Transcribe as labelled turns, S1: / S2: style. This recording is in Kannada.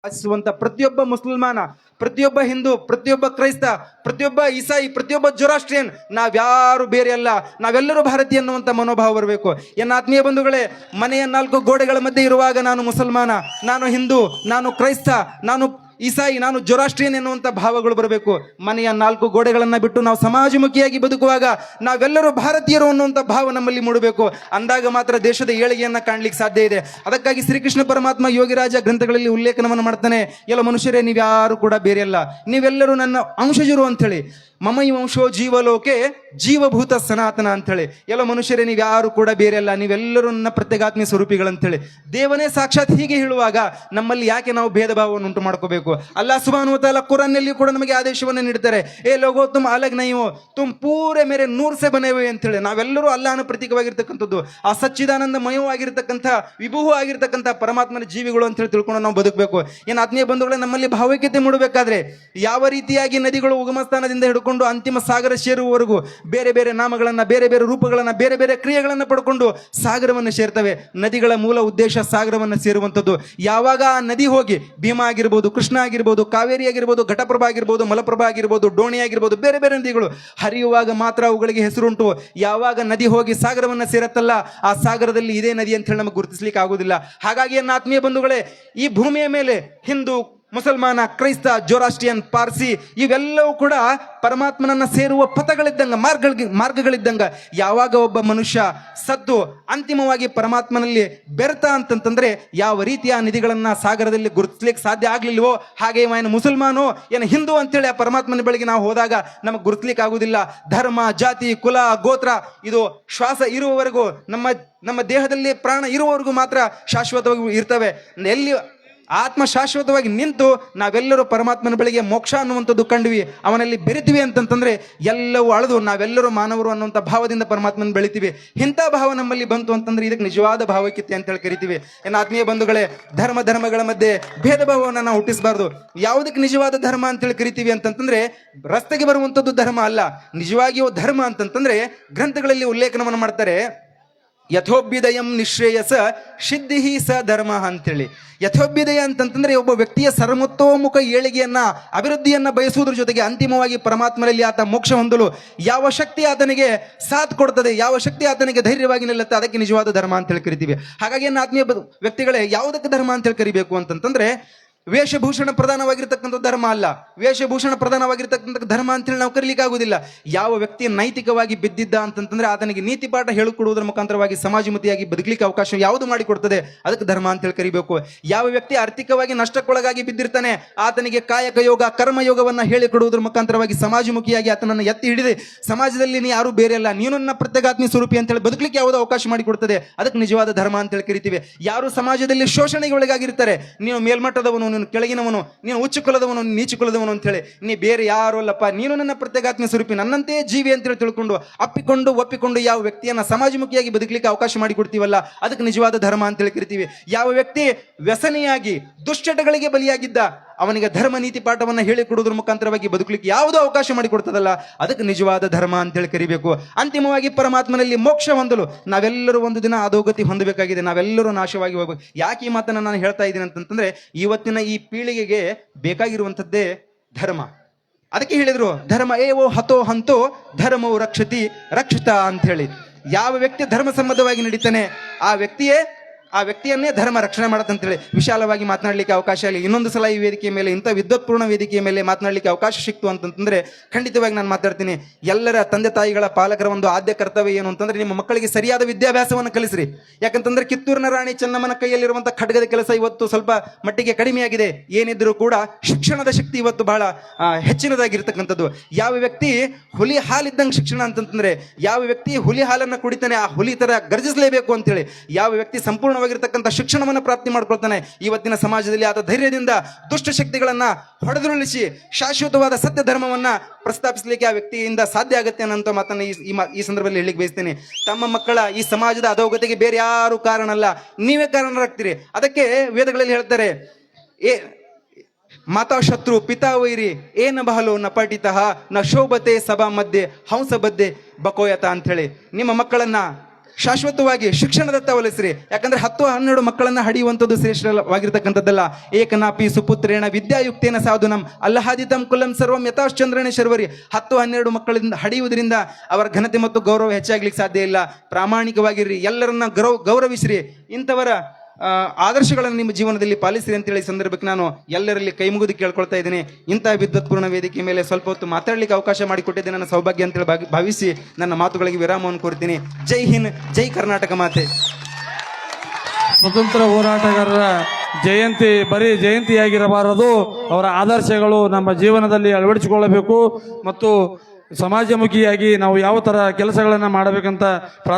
S1: ಆಚರಿಸುವಂತ ಪ್ರತಿಯೊಬ್ಬ ಮುಸಲ್ಮಾನ, ಪ್ರತಿಯೊಬ್ಬ ಹಿಂದೂ, ಪ್ರತಿಯೊಬ್ಬ ಕ್ರೈಸ್ತ, ಪ್ರತಿಯೊಬ್ಬ ಇಸಾಯಿ, ಪ್ರತಿಯೊಬ್ಬ ಜೊರಾಸ್ಟ್ರಿಯನ್ ನಾವ್ಯಾರು ಬೇರೆ ಅಲ್ಲ, ನಾವೆಲ್ಲರೂ ಭಾರತೀಯ ಅನ್ನುವಂಥ ಮನೋಭಾವ ಬರಬೇಕು. ಎನ್ನ ಆತ್ಮೀಯ ಬಂಧುಗಳೇ, ಮನೆಯ 4 ಗೋಡೆಗಳ ಮಧ್ಯೆ ಇರುವಾಗ ನಾನು ಮುಸಲ್ಮಾನ, ನಾನು ಹಿಂದೂ, ನಾನು ಕ್ರೈಸ್ತ, ನಾನು ಇಸಾಯಿ, ನಾನು ಜೊರಾಸ್ಟ್ರಿಯನ್ ಎನ್ನುವಂಥ ಭಾವಗಳು ಬರಬೇಕು. ಮನೆಯ 4 ಗೋಡೆಗಳನ್ನ ಬಿಟ್ಟು ನಾವು ಸಮಾಜಮುಖಿಯಾಗಿ ಬದುಕುವಾಗ ನಾವೆಲ್ಲರೂ ಭಾರತೀಯರು ಅನ್ನುವಂಥ ಭಾವ ನಮ್ಮಲ್ಲಿ ಮೂಡಬೇಕು. ಅಂದಾಗ ಮಾತ್ರ ದೇಶದ ಏಳಿಗೆಯನ್ನ ಕಾಣ್ಲಿಕ್ಕೆ ಸಾಧ್ಯ ಇದೆ. ಅದಕ್ಕಾಗಿ ಶ್ರೀಕೃಷ್ಣ ಪರಮಾತ್ಮ ಯೋಗಿರಾಜ ಗ್ರಂಥಗಳಲ್ಲಿ ಉಲ್ಲೇಖನವನ್ನು ಮಾಡ್ತಾನೆ, ಎಲ್ಲ ಮನುಷ್ಯರೇ ನೀವ್ಯಾರು ಕೂಡ ಬೇರೆ ಅಲ್ಲ, ನೀವೆಲ್ಲರೂ ನನ್ನ ಅಂಶಜರು ಅಂಥೇಳಿ. ಮಮೈ ವಂಶೋ ಜೀವಲೋಕೆ ಜೀವಭೂತ ಸನಾತನ ಅಂಥೇಳಿ. ಎಲ್ಲ ಮನುಷ್ಯರೇ ನೀವ್ಯಾರು ಕೂಡ ಬೇರೆ ಅಲ್ಲ, ನೀವೆಲ್ಲರೂ ನನ್ನ ಪ್ರತ್ಯೇಗಾತ್ಮೀಯ ಸ್ವರೂಪಿಗಳಂತೇಳಿ ದೇವನೇ ಸಾಕ್ಷಾತ್ ಹೀಗೆ ಹೇಳುವಾಗ ನಮ್ಮಲ್ಲಿ ಯಾಕೆ ನಾವು ಭೇದ ಭಾವವನ್ನು ಉಂಟು ಮಾಡ್ಕೋಬೇಕು? ಅಲ್ಲಾಹ್ ಸುಬ್ಹಾನಹು ವ ತಆಲಾ ಕುರಾನ್ನಲ್ಲಿಯೂ ಕೂಡ ನಮಗೆ ಆದೇಶವನ್ನು ನೀಡ್ತಾರೆ, ಏ ಲೋಗೋ ತುಮ್ ಅಲಗ್ ನಹೀ ಹೋ ತುಮ್ ಪೂರೆ ಮೇರೆ ನೂರ್ ಸೆ ಬನೆ ಹುए ಅಂತೇಳಿ. ನಾವೆಲ್ಲರೂ ಅಲ್ಲಾಹನ ಪ್ರತೀಕವಾಗಿರ್ತಕ್ಕಂಥದ್ದು, ಆ ಸಚ್ಚಿದಾನಂದಮಯವಾಗಿರ್ತಕ್ಕಂಥ ವಿಭುವು ಆಗಿರ್ತಕ್ಕಂಥ ಪರಮಾತ್ಮನ ಜೀವಿಗಳು ಅಂತೇಳಿ ತಿಳ್ಕೊಂಡು ನಾವು ಬದುಕಬೇಕು. ಏನು ಆತ್ಮೀಯ ಬಂಧುಗಳೇ, ನಮ್ಮಲ್ಲಿ ಭಾವೈಕ್ಯತೆ ಮೂಡಬೇಕಾದ್ರೆ ಯಾವ ರೀತಿಯಾಗಿ ನದಿಗಳು ಉಗಮಸ್ಥಾನದಿಂದ ಹಿಡ್ಕೊಂಡು ಅಂತಿಮ ಸಾಗರ ಸೇರುವವರೆಗೂ ಬೇರೆ ಬೇರೆ ನಾಮಗಳನ್ನ, ಬೇರೆ ಬೇರೆ ರೂಪಗಳನ್ನ, ಬೇರೆ ಬೇರೆ ಕ್ರಿಯೆಗಳನ್ನ ಪಡ್ಕೊಂಡು ಸಾಗರವನ್ನು ಸೇರ್ತವೆ. ನದಿಗಳ ಮೂಲ ಉದ್ದೇಶ ಸಾಗರವನ್ನು ಸೇರುವಂಥದ್ದು. ಯಾವಾಗ ಆ ನದಿ ಹೋಗಿ ಭೀಮಾ ಆಗಿರ್ಬೋದು, ಕೃಷ್ಣ ಆಗಿರ್ಬೋದು, ಕಾವೇರಿ ಆಗಿರ್ಬೋದು, ಘಟಪ್ರಭಾ ಆಗಿರ್ಬೋದು, ಮಲಪ್ರಭಾ ಆಗಿರ್ಬೋದು, ಡೋಣಿ ಆಗಿರ್ಬೋದು, ಬೇರೆ ಬೇರೆ ನದಿಗಳು ಹರಿಯುವಾಗ ಮಾತ್ರ ಅವುಗಳಿಗೆ ಹೆಸರುಂಟು. ಯಾವಾಗ ನದಿ ಹೋಗಿ ಸಾಗರವನ್ನು ಸೇರತ್ತಲ್ಲ, ಆ ಸಾಗರದಲ್ಲಿ ಇದೇ ನದಿ ಅಂತ ಹೇಳಿ ನಮಗೆ ಗುರುತಿಸ್ಲಿಕ್ಕೆ ಆಗುದಿಲ್ಲ. ಹಾಗಾಗಿ ನನ್ನ ಆತ್ಮೀಯ ಬಂಧುಗಳೇ, ಈ ಭೂಮಿಯ ಮೇಲೆ ಹಿಂದೂ, ಮುಸಲ್ಮಾನ, ಕ್ರೈಸ್ತ, ಜೊರಾಸ್ಟ್ರಿಯನ್, ಪಾರ್ಸಿ ಇವೆಲ್ಲವೂ ಕೂಡ ಪರಮಾತ್ಮನನ್ನ ಸೇರುವ ಪಥಗಳಿದ್ದಂಗ, ಮಾರ್ಗಗಳಿದ್ದಂಗ. ಯಾವಾಗ ಒಬ್ಬ ಮನುಷ್ಯ ಸದ್ದು ಅಂತಿಮವಾಗಿ ಪರಮಾತ್ಮನಲ್ಲಿ ಬೆರ್ತ ಅಂತಂತಂದ್ರೆ ಯಾವ ರೀತಿಯ ನಿಧಿಗಳನ್ನ ಸಾಗರದಲ್ಲಿ ಗುರುತಿಸ್ಲಿಕ್ಕೆ ಸಾಧ್ಯ ಆಗ್ಲಿಲ್ವೋ, ಹಾಗೆ ಏನು ಮುಸಲ್ಮಾನೋ ಏನು ಹಿಂದೂ ಅಂತೇಳಿ ಆ ಪರಮಾತ್ಮನ ಬಳಿಗೆ ನಾವು ಹೋದಾಗ ನಮಗೆ ಗುರುತಿಸ್ಲಿಕ್ಕೆ ಆಗುದಿಲ್ಲ. ಧರ್ಮ, ಜಾತಿ, ಕುಲ, ಗೋತ್ರ ಇದು ಶ್ವಾಸ ಇರುವವರೆಗೂ, ನಮ್ಮ ದೇಹದಲ್ಲಿ ಪ್ರಾಣ ಇರುವವರೆಗೂ ಮಾತ್ರ ಶಾಶ್ವತವಾಗಿ ಇರ್ತವೆ. ಎಲ್ಲಿ ಆತ್ಮ ಶಾಶ್ವತವಾಗಿ ನಿಂತು ನಾವೆಲ್ಲರೂ ಪರಮಾತ್ಮನ ಬಳಿಗೆ ಮೋಕ್ಷ ಅನ್ನುವಂಥದ್ದು ಕಂಡ್ವಿ, ಅವನಲ್ಲಿ ಬೆರಿತೀವಿ ಅಂತಂತಂದ್ರೆ ಎಲ್ಲವೂ ಅಳೆದು ನಾವೆಲ್ಲರೂ ಮಾನವರು ಅನ್ನುವಂಥ ಭಾವದಿಂದ ಪರಮಾತ್ಮನ ಬೆಳಿತೀವಿ. ಇಂಥ ಭಾವ ನಮ್ಮಲ್ಲಿ ಬಂತು ಅಂತಂದ್ರೆ ಇದಕ್ಕೆ ನಿಜವಾದ ಭಾವೈಕ್ಯತೆ ಅಂತ ಹೇಳಿ ಕರಿತೀವಿ. ಏನು ಆತ್ಮೀಯ ಬಂಧುಗಳೇ, ಧರ್ಮಗಳ ಮಧ್ಯೆ ಭೇದ ಭಾವವನ್ನು ನಾವು ಹುಟ್ಟಿಸಬಾರ್ದು. ಯಾವುದಕ್ಕೆ ನಿಜವಾದ ಧರ್ಮ ಅಂತೇಳಿ ಕರಿತೀವಿ ಅಂತಂತಂದ್ರೆ ರಸ್ತೆಗೆ ಬರುವಂಥದ್ದು ಧರ್ಮ ಅಲ್ಲ. ನಿಜವಾಗಿಯೂ ಧರ್ಮ ಅಂತಂತಂದ್ರೆ ಗ್ರಂಥಗಳಲ್ಲಿ ಉಲ್ಲೇಖನವನ್ನು ಮಾಡ್ತಾರೆ, ಯಥೋಭ್ಯುದಯಂ ನಿಶ್ರೇಯಸ ಸಿದ್ಧಿ ಸ ಧರ್ಮ ಅಂತೇಳಿ. ಯಥೋಭ್ಯುದಯ ಅಂತಂತಂದ್ರೆ ಒಬ್ಬ ವ್ಯಕ್ತಿಯ ಸರ್ವತೋಮುಖ ಏಳಿಗೆಯನ್ನ, ಅಭಿವೃದ್ಧಿಯನ್ನ ಬಯಸುವುದ್ರ ಜೊತೆಗೆ ಅಂತಿಮವಾಗಿ ಪರಮಾತ್ಮನಲ್ಲಿ ಆತ ಮೋಕ್ಷ ಹೊಂದಲು ಯಾವ ಶಕ್ತಿ ಆತನಿಗೆ ಸಾಥ್ ಕೊಡ್ತದೆ, ಯಾವ ಶಕ್ತಿ ಆತನಿಗೆ ಧೈರ್ಯವಾಗಿ ನಿಲ್ಲುತ್ತೆ, ಅದಕ್ಕೆ ನಿಜವಾದ ಧರ್ಮ ಅಂತ ಹೇಳಿ ಕರಿತೀವಿ. ಹಾಗಾಗಿ ಆತ್ಮೀಯ ವ್ಯಕ್ತಿಗಳೇ, ಯಾವುದಕ್ಕೆ ಧರ್ಮ ಅಂತ ಹೇಳಿ ಕರಿಬೇಕು ಅಂತಂತಂದ್ರೆ ವೇಷಭೂಷಣ ಪ್ರಧಾನವಾಗಿರ್ತಕ್ಕಂಥ ಧರ್ಮ ಅಲ್ಲ. ವೇಷಭೂಷಣ ಪ್ರಧಾನವಾಗಿರ್ತಕ್ಕಂಥ ಧರ್ಮ ಅಂತೇಳಿ ನಾವು ಕರೀಲಿಕ್ಕೆ ಆಗುದಿಲ್ಲ. ಯಾವ ವ್ಯಕ್ತಿ ನೈತಿಕವಾಗಿ ಬಿದ್ದಿದ್ದ ಅಂತಂತಂದ್ರೆ ಆತನಿಗೆ ನೀತಿ ಪಾಠ ಹೇಳಿಕೊಡುವುದರ ಮುಖಾಂತರವಾಗಿ ಸಮಾಜಮುಖಿಯಾಗಿ ಬದುಕಲಿಕ್ಕೆ ಅವಕಾಶ ಯಾವುದು ಮಾಡಿಕೊಡ್ತದೆ, ಅದಕ್ಕೆ ಧರ್ಮ ಅಂತೇಳಿ ಕರಿಬೇಕು. ಯಾವ ವ್ಯಕ್ತಿ ಆರ್ಥಿಕವಾಗಿ ನಷ್ಟಕ್ಕೊಳಗಾಗಿ ಬಿದ್ದಿರ್ತಾನೆ, ಆತನಿಗೆ ಕಾಯಕ ಯೋಗ, ಕರ್ಮಯೋಗವನ್ನ ಹೇಳಿಕೊಡುವುದರ ಮುಖಾಂತರವಾಗಿ ಸಮಾಜಮುಖಿಯಾಗಿ ಆತನನ್ನು ಎತ್ತಿ ಹಿಡಿದು ಸಮಾಜದಲ್ಲಿ ನೀ ಯಾರು ಬೇರೆ ಅಲ್ಲ, ನೀನು ನನ್ನ ಪ್ರತ್ಯೇಗಾತ್ಮಿ ಸ್ವರೂಪಿ ಅಂತೇಳಿ ಬದುಕಲಿಕ್ಕೆ ಯಾವುದು ಅವಕಾಶ ಮಾಡಿಕೊಡ್ತದೆ, ಅದಕ್ಕೆ ನಿಜವಾದ ಧರ್ಮ ಅಂತೇಳಿ ಕರಿತೀವಿ. ಯಾರು ಸಮಾಜದಲ್ಲಿ ಶೋಷಣೆಗೆ ಒಳಗಾಗಿರ್ತಾರೆ, ನೀನು ಮೇಲ್ಮಟ್ಟದವನು, ನೀನು ಕೆಳಗಿನವನು, ನೀನು ಉಚ್ಚ ಕುಲದವನು, ನೀಚು ಕುಲದವನು ಅಂತೇಳಿ, ನೀ ಬೇರೆ ಯಾರು ಅಲ್ಲಪ್ಪ, ನೀನು ನನ್ನ ಪ್ರತ್ಯೇಗಾತ್ಮ ಸ್ವರೂಪಿ, ನನ್ನಂತೆಯೇ ಜೀವಿ ಅಂತೇಳಿ ತಿಳ್ಕೊಂಡು ಅಪ್ಪಿಕೊಂಡು ಒಪ್ಪಿಕೊಂಡು ಯಾವ ವ್ಯಕ್ತಿಯನ್ನ ಸಮಾಜಮುಖಿಯಾಗಿ ಬದುಕಲಿಕ್ಕೆ ಅವಕಾಶ ಮಾಡಿಕೊಡ್ತೀವಲ್ಲ, ಅದಕ್ಕೆ ನಿಜವಾದ ಧರ್ಮ ಅಂತೇಳಿ ಕರಿತೀವಿ. ಯಾವ ವ್ಯಕ್ತಿ ವ್ಯಸನಿಯಾಗಿ ದುಶ್ಚಟಗಳಿಗೆ ಬಲಿಯಾಗಿದ್ದ, ಅವನಿಗೆ ಧರ್ಮ ನೀತಿ ಪಾಠವನ್ನು ಹೇಳಿಕೊಡುವುದ್ರ ಮುಖಾಂತರವಾಗಿ ಬದುಕಲಿಕ್ಕೆ ಯಾವುದೋ ಅವಕಾಶ ಮಾಡಿಕೊಡ್ತದಲ್ಲ, ಅದಕ್ಕೆ ನಿಜವಾದ ಧರ್ಮ ಅಂತೇಳಿ ಕರಿಬೇಕು. ಅಂತಿಮವಾಗಿ ಪರಮಾತ್ಮನಲ್ಲಿ ಮೋಕ್ಷ ಹೊಂದಲು ನಾವೆಲ್ಲರೂ ಒಂದು ದಿನ ಅಧೋಗತಿ ಹೊಂದಬೇಕಾಗಿದೆ, ನಾವೆಲ್ಲರೂ ನಾಶವಾಗಿ ಹೋಗ್ಬೇಕು. ಯಾಕೆ ಈ ಮಾತನ್ನು ನಾನು ಹೇಳ್ತಾ ಇದ್ದೀನಿ ಅಂತಂತಂದ್ರೆ, ಇವತ್ತಿನ ಈ ಪೀಳಿಗೆಗೆ ಬೇಕಾಗಿರುವಂಥದ್ದೇ ಧರ್ಮ. ಅದಕ್ಕೆ ಹೇಳಿದ್ರು, ಧರ್ಮ ಏವೋ ಹತೋ ಹಂತೋ ಧರ್ಮವು ರಕ್ಷತಿ ರಕ್ಷಿತ ಅಂತ ಹೇಳಿ. ಯಾವ ವ್ಯಕ್ತಿ ಧರ್ಮ ಸಂಬದ್ಧವಾಗಿ ನಡೀತಾನೆ ಆ ವ್ಯಕ್ತಿಯನ್ನೇ ಧರ್ಮ ರಕ್ಷಣೆ ಮಾಡತ್ತಂತೇಳಿ ವಿಶಾಲವಾಗಿ ಮಾತನಾಡಲಿಕ್ಕೆ ಅವಕಾಶ ಆಗಲಿ. ಇನ್ನೊಂದು ಸಲ ಈ ವೇದಿಕೆಯ ಮೇಲೆ, ಇಂಥ ವಿದ್ವತ್ಪೂರ್ಣ ವೇದಿಕೆಯ ಮೇಲೆ ಮಾತನಾಡಲಿಕ್ಕೆ ಅವಕಾಶ ಸಿಕ್ತು ಅಂತಂತಂದ್ರೆ ಖಂಡಿತವಾಗಿ ನಾನು ಮಾತಾಡ್ತೀನಿ. ಎಲ್ಲರ ತಂದೆ ತಾಯಿಗಳ, ಪಾಲಕರ ಒಂದು ಆದ್ಯ ಕರ್ತವ್ಯ ಏನು ಅಂತಂದ್ರೆ, ನಿಮ್ಮ ಮಕ್ಕಳಿಗೆ ಸರಿಯಾದ ವಿದ್ಯಾಭ್ಯಾಸವನ್ನು ಕಲಿಸ್ರಿ. ಯಾಕಂತಂದ್ರೆ ಕಿತ್ತೂರಿನ ರಾಣಿ ಚೆನ್ನಮ್ಮನ ಕೈಯಲ್ಲಿರುವಂತಹ ಖಡ್ಗದ ಕೆಲಸ ಇವತ್ತು ಸ್ವಲ್ಪ ಮಟ್ಟಿಗೆ ಕಡಿಮೆಯಾಗಿದೆ. ಏನಿದ್ರೂ ಕೂಡ ಶಿಕ್ಷಣದ ಶಕ್ತಿ ಇವತ್ತು ಬಹಳ ಹೆಚ್ಚಿನದಾಗಿರ್ತಕ್ಕಂಥದ್ದು. ಯಾವ ವ್ಯಕ್ತಿ ಹುಲಿ ಹಾಲಿದ್ದಂಗೆ ಶಿಕ್ಷಣ ಅಂತಂತಂದ್ರೆ, ಯಾವ ವ್ಯಕ್ತಿ ಹುಲಿ ಹಾಲನ್ನು ಕುಡಿತಾನೆ ಆ ಹುಲಿ ತರ ಗರ್ಜಿಸಲೇಬೇಕು ಅಂತೇಳಿ, ಯಾವ ವ್ಯಕ್ತಿ ಸಂಪೂರ್ಣ ಶಿಕ್ಷಣವನ್ನು ಪ್ರಾಪ್ತಿ ಮಾಡ್ಕೊಳ್ತಾನೆ, ಇವತ್ತಿನ ಸಮಾಜದಲ್ಲಿ ಆತ ಧೈರ್ಯದಿಂದ ದುಷ್ಟ ಶಕ್ತಿಗಳನ್ನ ಹೊಡೆದುರುಳಿಸಿ ಶಾಶ್ವತವಾದ ಸತ್ಯ ಧರ್ಮವನ್ನ ಪ್ರಸ್ತಾಪಿಸಲಿಕ್ಕೆ ಆ ವ್ಯಕ್ತಿಯಿಂದ ಸಾಧ್ಯ ಆಗುತ್ತೆ ಅನ್ನೋ ಮಾತನ್ನ ಈ ಸಂದರ್ಭದಲ್ಲಿ ಹೇಳಿಕ್ಕೆ ಬಯಸ್ತೇನೆ. ತಮ್ಮ ಮಕ್ಕಳ ಈ ಸಮಾಜದ ಅಧೋಗತಿಗೆ ಬೇರೆ ಯಾರು ಕಾರಣ ಅಲ್ಲ, ನೀವೇ ಕಾರಣರಾಗ್ತೀರಿ. ಅದಕ್ಕೆ ವೇದಗಳಲ್ಲಿ ಹೇಳ್ತಾರೆ, ಮಾತಾ ಶತ್ರು ಪಿತಾ ವೈರಿ ಏನ ಬಹಲು ನ ಪಠಿತಃ ನ ಶೋಭತೆ ಸಭಾ ಮಧ್ಯೆ ಹಂಸ ಬದ್ದೆ ಬಕೋಯತ ಅಂತ ಹೇಳಿ. ನಿಮ್ಮ ಮಕ್ಕಳನ್ನ ಶಾಶ್ವತವಾಗಿ ಶಿಕ್ಷಣದತ್ತ ಒಲಿಸ್ರಿ. ಯಾಕಂದ್ರೆ 10-12 ಮಕ್ಕಳನ್ನ ಹಡಿಯುವಂಥದ್ದು ಶ್ರೇಷ್ಠವಾಗಿರ್ತಕ್ಕಂಥದ್ದಲ್ಲ. ಏಕನಾಪಿ ಸುಪುತ್ರೇಣ ವಿದ್ಯಾಯುಕ್ತೇನ ಸಾಧುನಂ ಅಲ್ಲಹಾದಿತಂ ಕುಲಂ ಸರ್ವಂ ಯಥಾಶ್ಚಂದ್ರನೇ ಶರ್ವರಿ. 10-12 ಮಕ್ಕಳಿಂದ ಹಡಿಯುವುದರಿಂದ ಅವರ ಘನತೆ ಮತ್ತು ಗೌರವ ಹೆಚ್ಚಾಗ್ಲಿಕ್ಕೆ ಸಾಧ್ಯ ಇಲ್ಲ. ಪ್ರಾಮಾಣಿಕವಾಗಿರ್ರಿ, ಎಲ್ಲರನ್ನ ಗೌರವಿಸ್ರಿ, ಇಂಥವರ ಆದರ್ಶಗಳನ್ನು ನಿಮ್ಮ ಜೀವನದಲ್ಲಿ ಪಾಲಿಸಿರಿ ಅಂತೇಳಿ ಸಂದರ್ಭಕ್ಕೆ ನಾನು ಎಲ್ಲರಲ್ಲಿ ಕೈ ಮುಗಿದು ಕೇಳ್ಕೊಳ್ತಾ ಇದ್ದೀನಿ. ಇಂತಹ ವಿದ್ವತ್ಪೂರ್ಣ ವೇದಿಕೆ ಮೇಲೆ ಸ್ವಲ್ಪ ಹೊತ್ತು ಮಾತಾಡಲಿಕ್ಕೆ ಅವಕಾಶ ಮಾಡಿಕೊಟ್ಟಿದ್ದೆ ನನ್ನ ಸೌಭಾಗ್ಯ ಅಂತೇಳಿ ಭಾವಿಸಿ ನನ್ನ ಮಾತುಗಳಿಗೆ ವಿರಾಮವನ್ನು ಕೋರ್ತೀನಿ. ಜೈ ಹಿಂದ್, ಜೈ ಕರ್ನಾಟಕ ಮಾತೆ.
S2: ಸ್ವತಂತ್ರ ಹೋರಾಟಗಾರರ ಜಯಂತಿ ಬರೀ ಜಯಂತಿಯಾಗಿರಬಾರದು, ಅವರ ಆದರ್ಶಗಳು ನಮ್ಮ ಜೀವನದಲ್ಲಿ ಅಳವಡಿಸಿಕೊಳ್ಳಬೇಕು ಮತ್ತು ಸಮಾಜಮುಖಿಯಾಗಿ ನಾವು ಯಾವ ಥರ ಕೆಲಸಗಳನ್ನು ಮಾಡಬೇಕಂತ